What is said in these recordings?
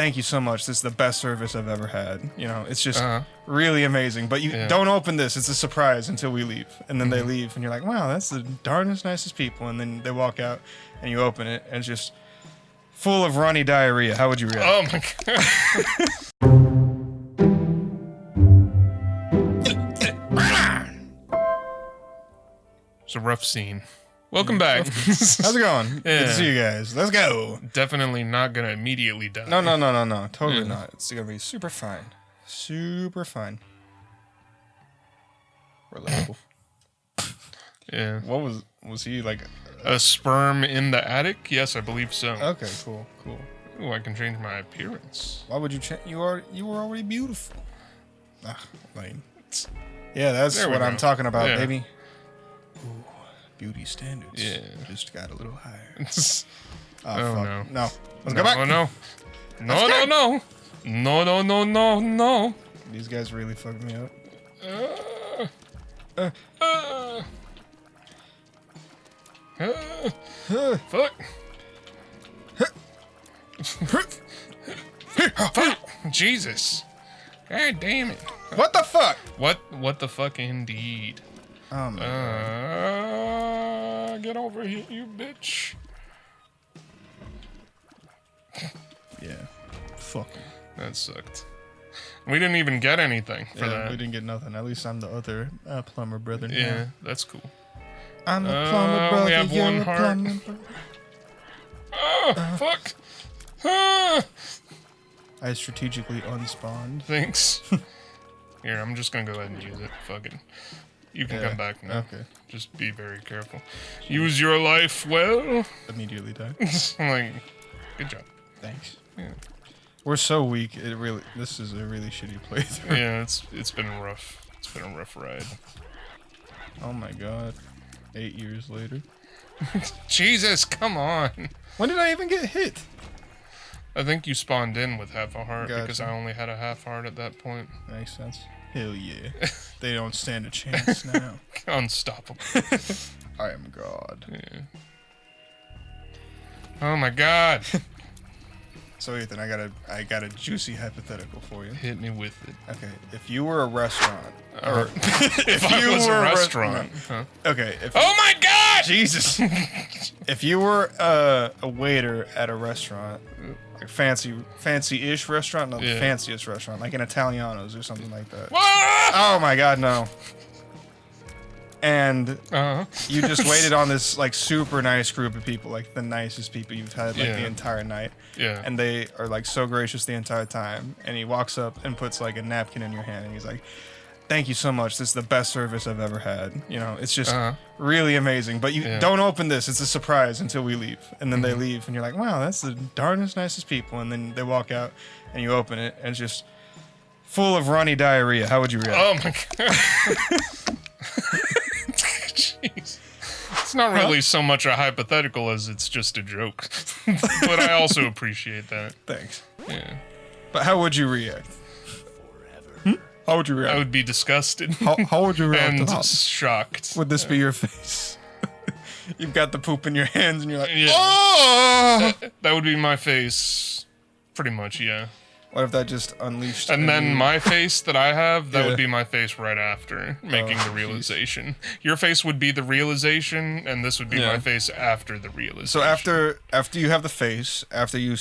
thank you so much. This is the best service I've ever had. You know, it's just really amazing. But you don't open this. It's a surprise until we leave. And then they leave, and you're like, wow, that's the darndest nicest people. And then they walk out, and you open it, and it's just full of runny diarrhea. How would you react? Oh my god. It's a rough scene. Welcome back. How's it going? Good to see you guys. Let's go. Definitely not gonna immediately die. No. Totally not. It's gonna be super fine. Super fine. Relatable. Yeah. What was he like? A sperm in the attic? Yes, I believe so. Okay, cool. Ooh, I can change my appearance. Why would you change? You were already beautiful. Yeah, that's what I'm talking about, baby. Ooh, beauty standards. Yeah. Just got a little higher. Oh, fuck. no. No. Let's go back. Oh, no. No. These guys really fucked me up. Fuck. Fuck. Jesus. God damn it. What the fuck? What the fuck indeed. Oh my God. Get over here, you bitch. Yeah. Fuck. That sucked. We didn't even get anything for that. We didn't get nothing. At least I'm the other plumber brother. Yeah, that's cool. I'm a plumber brother. We have one heart. Fuck. I strategically unspawned. Thanks. Here, I'm just gonna go ahead and use it. Fuck it. You can come back now. Okay. Just be very careful. Use your life well. Immediately die. Like, good job. Thanks. Yeah. We're so weak. This is a really shitty playthrough. Yeah, it's been rough. It's been a rough ride. Oh my God. 8 years later. Jesus, come on. When did I even get hit? I think you spawned in with half a heart Gotcha. because I only had a half heart at that point. Makes sense. Hell yeah. They don't stand a chance now. Unstoppable. I am God. Yeah. Oh my God. So Ethan, I got a juicy hypothetical for you. Hit me with it. Okay, if you were a restaurant, or if I was a restaurant. Okay. Oh my God! Jesus. If you were a waiter at a restaurant, like fancy-ish restaurant, not the fanciest restaurant, like an Italiano's or something like that. Oh my God, no. And you just waited on this like super nice group of people, like the nicest people you've had like the entire night. Yeah. And they are like so gracious the entire time. And he walks up and puts like a napkin in your hand, and he's like, "Thank you so much. This is the best service I've ever had." You know, it's just really amazing. But you don't open this. It's a surprise until we leave. And then they leave, and you're like, wow, that's the darndest nicest people. And then they walk out, and you open it, and it's just full of runny diarrhea. How would you react? Oh my God. Jeez. It's not really so much a hypothetical as it's just a joke. But I also appreciate that. Thanks. Yeah. But how would you react? How would you react? I would be disgusted. How would you react? And shocked. Would this be your face? You've got the poop in your hands, and you're like, yeah. Oh! That would be my face. Pretty much, yeah. What if that just unleashed? And then my face that I have, that would be my face right after making the realization. Your face would be the realization, and this would be my face after the realization. So after you have the face, after you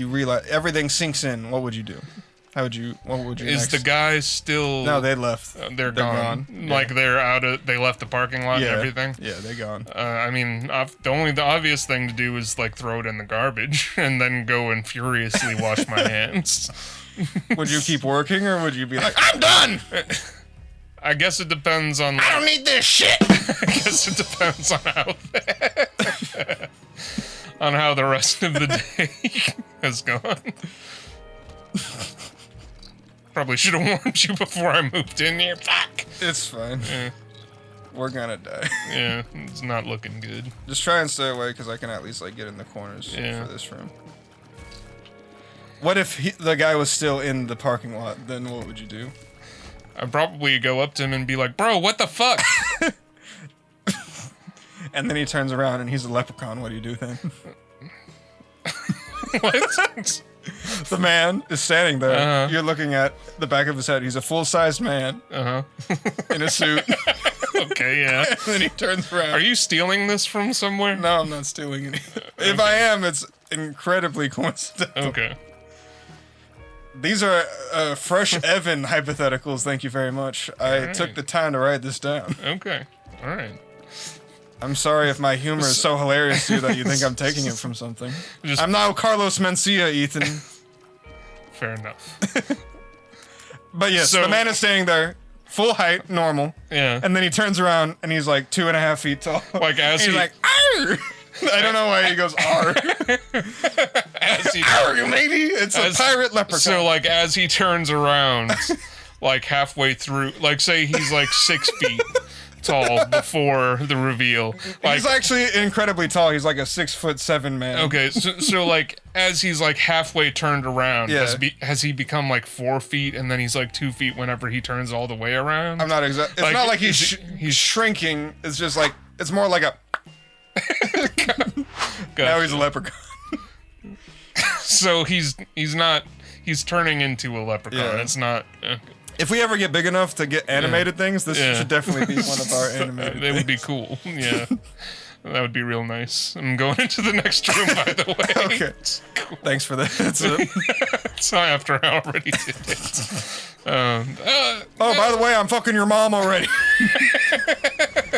realize everything sinks in, what would you do? What would you Is the guy still... No, they left. They're gone. Like they're they left the parking lot and everything? Yeah, they're gone. I mean, the obvious thing to do is like throw it in the garbage and then go and furiously wash my hands. Would you keep working, or would you be like, I'm done? I guess it depends on... I don't need this shit! I guess it depends on how the rest of the day has gone. Probably should have warned you before I moved in here. Fuck! It's fine. Yeah. We're gonna die. Yeah, it's not looking good. Just try and stay away, because I can at least like get in the corners for this room. What if the guy was still in the parking lot? Then what would you do? I'd probably go up to him and be like, "Bro, what the fuck?" And then he turns around and he's a leprechaun. What do you do then? What? The man is standing there. You're looking at the back of his head. He's a full-sized man in a suit. Okay, yeah. And then he turns around. Are you stealing this from somewhere? No, I'm not stealing it. If I am, it's incredibly coincidental. Okay. These are fresh Evan hypotheticals. Thank you very much. I took the time to write this down. Okay. All right. I'm sorry if my humor is so hilarious to you that you think I'm taking it from something. I'm not Carlos Mencia, Ethan. Fair enough. But yes, the man is standing there, full height, normal. Yeah. And then he turns around and he's like 2.5 feet tall. Like as he's like, "Arr!" I don't know why he goes, "Arr." As he, "Arr, matey!" It's a pirate leprechaun. So like as he turns around, like halfway through, like say he's like 6 feet tall before the reveal. Like, he's actually incredibly tall. He's like a 6'7" man. Okay, so like as he's like halfway turned around, has he become like 4 feet and then he's like 2 feet whenever he turns all the way around? I'm not exact. It's not like he's shrinking. It's just like it's more like a. Now he's a leprechaun. So he's turning into a leprechaun. Yeah. It's not. If we ever get big enough to get animated things, this should definitely be one of our animated They would be cool. Yeah. That would be real nice. I'm going into the next room, by the way. Okay. Cool. Thanks for that. It's not after I already did it. Oh, by the way, I'm fucking your mom already.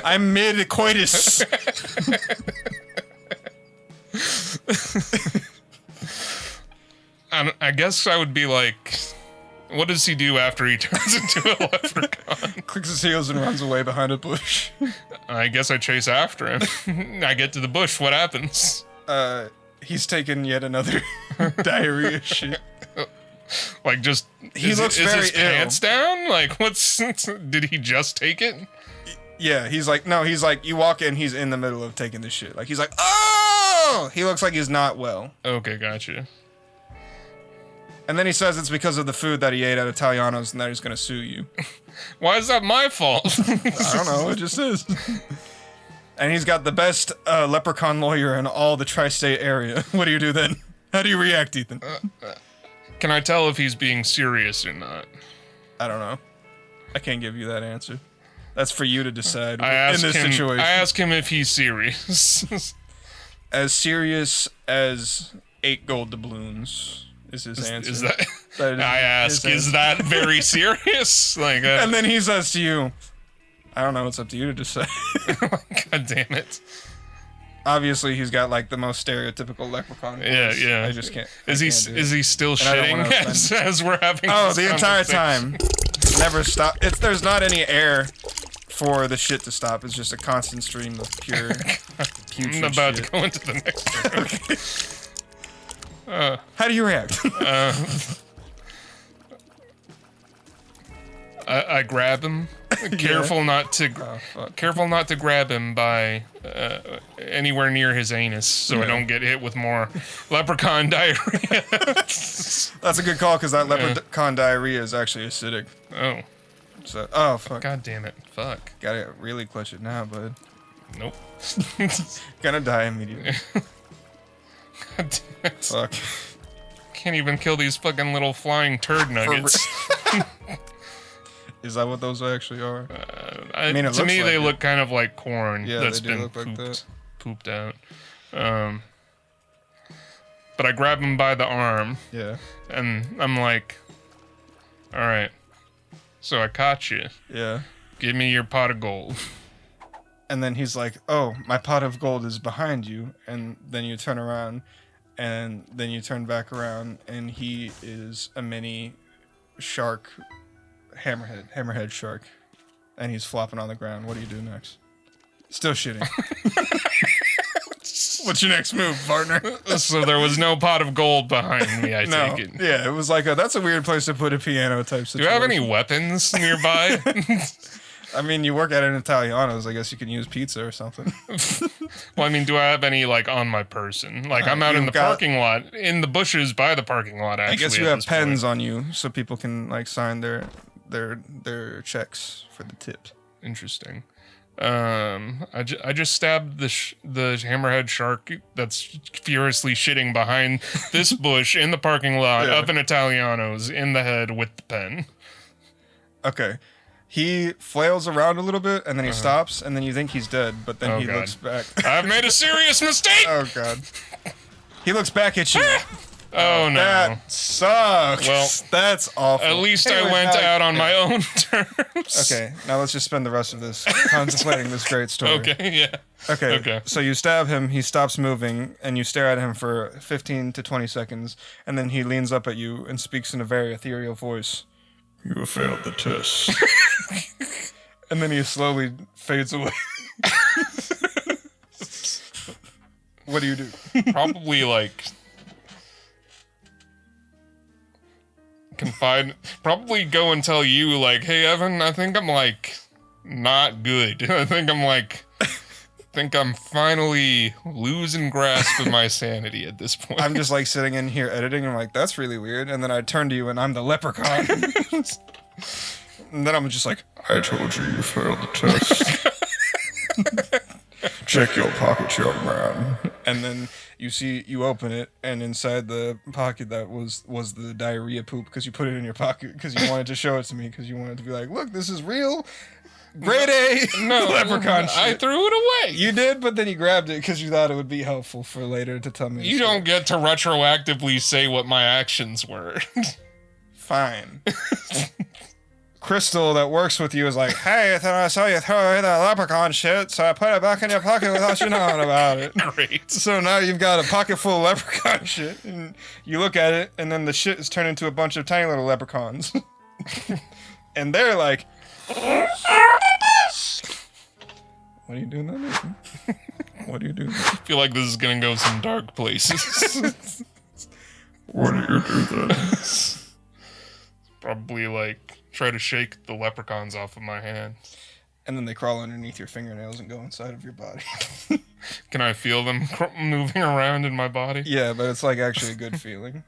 I'm mid-coitus. I guess I would be like... What does he do after he turns into a leprechaun? Clicks his heels and runs away behind a bush. I guess I chase after him. I get to the bush. What happens? He's taken yet another diarrhea shit. Like just he looks very his ill. Pants down? Like what's? Did he just take it? Yeah, he's like you walk in, he's in the middle of taking the shit. Like he's like, oh, he looks like he's not well. Okay, gotcha. And then he says it's because of the food that he ate at Italiano's and that he's gonna sue you. Why is that my fault? I don't know, it just is. And he's got the best leprechaun lawyer in all the tri-state area. What do you do then? How do you react, Ethan? Can I tell if he's being serious or not? I don't know. I can't give you that answer. That's for you to decide in this situation. I ask him if he's serious. As serious as 8 gold doubloons. Is his answer. Is that I ask, is that very serious? Like, and then he says to you, I don't know, it's up to you to decide. God damn it. Obviously, he's got like the most stereotypical leprechaun voice. Yeah. I just can't. Is he still shitting as we're having this the entire time. Never stop. There's not any air for the shit to stop. It's just a constant stream of pure putrid I'm about shit. to go into the next room. Okay. How do you react? I grab him. Careful not to grab him by anywhere near his anus, so I don't get hit with more leprechaun diarrhea. That's a good call because that leprechaun diarrhea is actually acidic. Oh. So, oh fuck. God damn it. Fuck. Gotta really clutch it now, bud. Nope. Gonna die immediately. God damn it. Fuck. Can't even kill these fucking little flying turd nuggets. Is that what those actually are? To me, they look kind of like corn that's been pooped out. But I grab him by the arm. Yeah. And I'm like, all right, so I caught you. Yeah. Give me your pot of gold. And then he's like, oh, my pot of gold is behind you. And then you turn around, and then you turn back around, and he is a mini shark, hammerhead shark. And he's flopping on the ground. What do you do next? Still shitting. What's your next move, partner? So there was no pot of gold behind me, I take it. Yeah, it was like, that's a weird place to put a piano type situation. Do you have any weapons nearby? I mean, you work at an Italiano's. I guess you can use pizza or something. Well, I mean, do I have any, like, on my person? Like, I'm out in the parking lot, in the bushes by the parking lot, actually. I guess you have pens on you so people can, like, sign their checks for the tip. Interesting. I just stabbed the hammerhead shark that's furiously shitting behind this bush in the parking lot of an Italiano's in the head with the pen. Okay. He flails around a little bit, and then he stops, and then you think he's dead, but then he looks back. I've made a serious mistake! Oh, God. He looks back at you. Oh, no. That sucks. Well, that's awful. At least I went out on my own terms. Okay, now let's just spend the rest of this contemplating this great story. Okay, yeah. Okay, so you stab him, he stops moving, and you stare at him for 15 to 20 seconds, and then he leans up at you and speaks in a very ethereal voice. You have failed the test. And then he slowly fades away. What do you do? Probably, like... Probably go and tell you, like, hey, Evan, I think I'm, like, not good. I think I'm finally losing grasp of my sanity at this point. I'm just, like, sitting in here editing, and I'm like, that's really weird. And then I turn to you, and I'm the leprechaun. And then I'm just like, I told you failed the test. Check your pocket, young man. And then you open it, and inside the pocket that was the diarrhea poop, because you put it in your pocket because you wanted to show it to me, because you wanted to be like, look, this is real grade A leprechaun shit. I threw it away. You did, but then you grabbed it because you thought it would be helpful for later to tell me. You don't get to retroactively say what my actions were. Fine. Crystal that works with you is like, hey, I thought I saw you throw away that leprechaun shit, so I put it back in your pocket without you knowing about it. Great. So now you've got a pocket full of leprechaun shit, and you look at it, and then the shit is turned into a bunch of tiny little leprechauns. And they're like, what are you doing there? What are you doing? I feel like this is gonna go some dark places. What do you do then? Probably, like, try to shake the leprechauns off of my hand. And then they crawl underneath your fingernails and go inside of your body. Can I feel them moving around in my body? Yeah, but it's like actually a good feeling.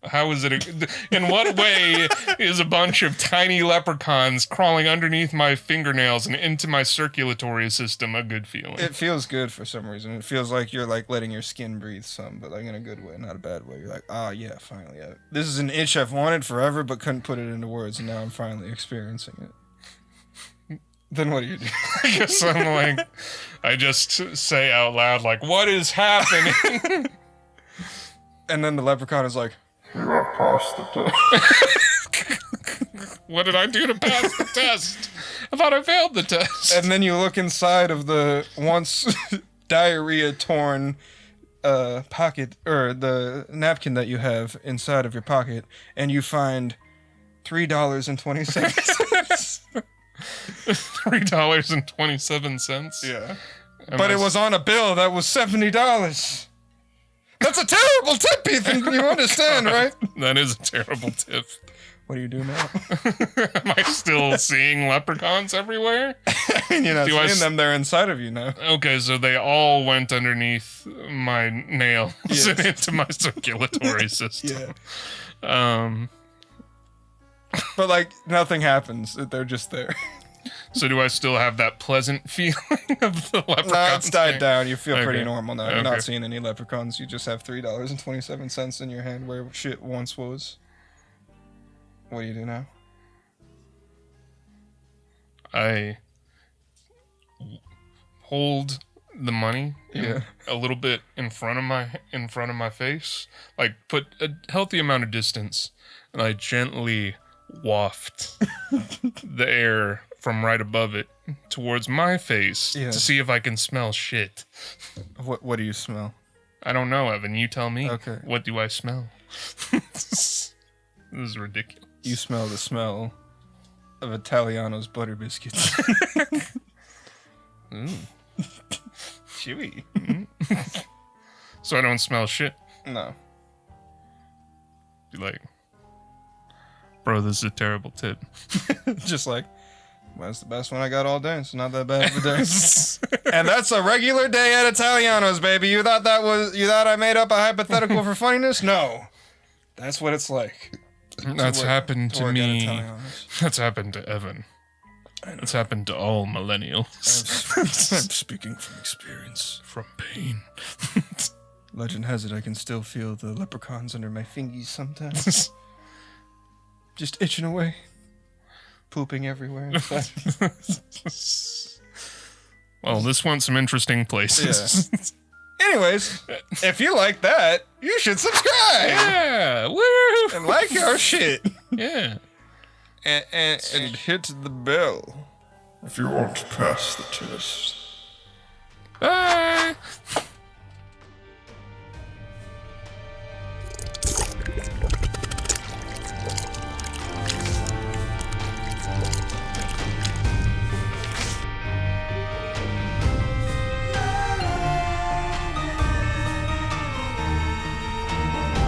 How is it? In what way is a bunch of tiny leprechauns crawling underneath my fingernails and into my circulatory system a good feeling? It feels good for some reason. It feels like you're like letting your skin breathe some, but like in a good way, not a bad way. You're like, yeah, finally. Yeah. This is an itch I've wanted forever, but couldn't put it into words, and now I'm finally experiencing it. Then what do you do? I guess I'm like, I just say out loud, like, what is happening? And then the leprechaun is like, you have passed the test. What did I do to pass the test? I thought I failed the test. And then you look inside of the once diarrhea-torn pocket, or the napkin that you have inside of your pocket, and you find $3.27. $3.27? Yeah. But it was on a bill that was $70. That's a terrible tip, Ethan. You understand, right? That is a terrible tip. What do you do now? Am I still seeing leprechauns everywhere? I mean, you're not seeing them. They're inside of you now. Okay, so they all went underneath my nails and into my circulatory system. Yeah. But, like, nothing happens. They're just there. So do I still have that pleasant feeling of the leprechauns? No, it's died down. You feel pretty normal now. You're not seeing any leprechauns. You just have $3.27 in your hand where shit once was. What do you do now? I hold the money a little bit in front of my face, like put a healthy amount of distance, and I gently waft the air from right above it towards my face to see if I can smell shit. What do you smell? I don't know, Evan. You tell me. Okay. What do I smell? This is ridiculous. You smell the smell of Italiano's butter biscuits. Chewy. So I don't smell shit? No. Be like, bro, this is a terrible tip. Just like, well, that's the best one I got all day. It's not that bad of a day. And that's a regular day at Italiano's, baby. You thought I made up a hypothetical for funniness? No. That's what it's like. That's happened to me. That's happened to Evan. It's happened to all millennials. I'm speaking from experience. From pain. Legend has it I can still feel the leprechauns under my fingies sometimes. Just itching away. Pooping everywhere. Well, this went some interesting places. Yeah. Anyways, if you like that, you should subscribe. Yeah, woo! And like our shit. Yeah. And hit the bell if you want to pass the test.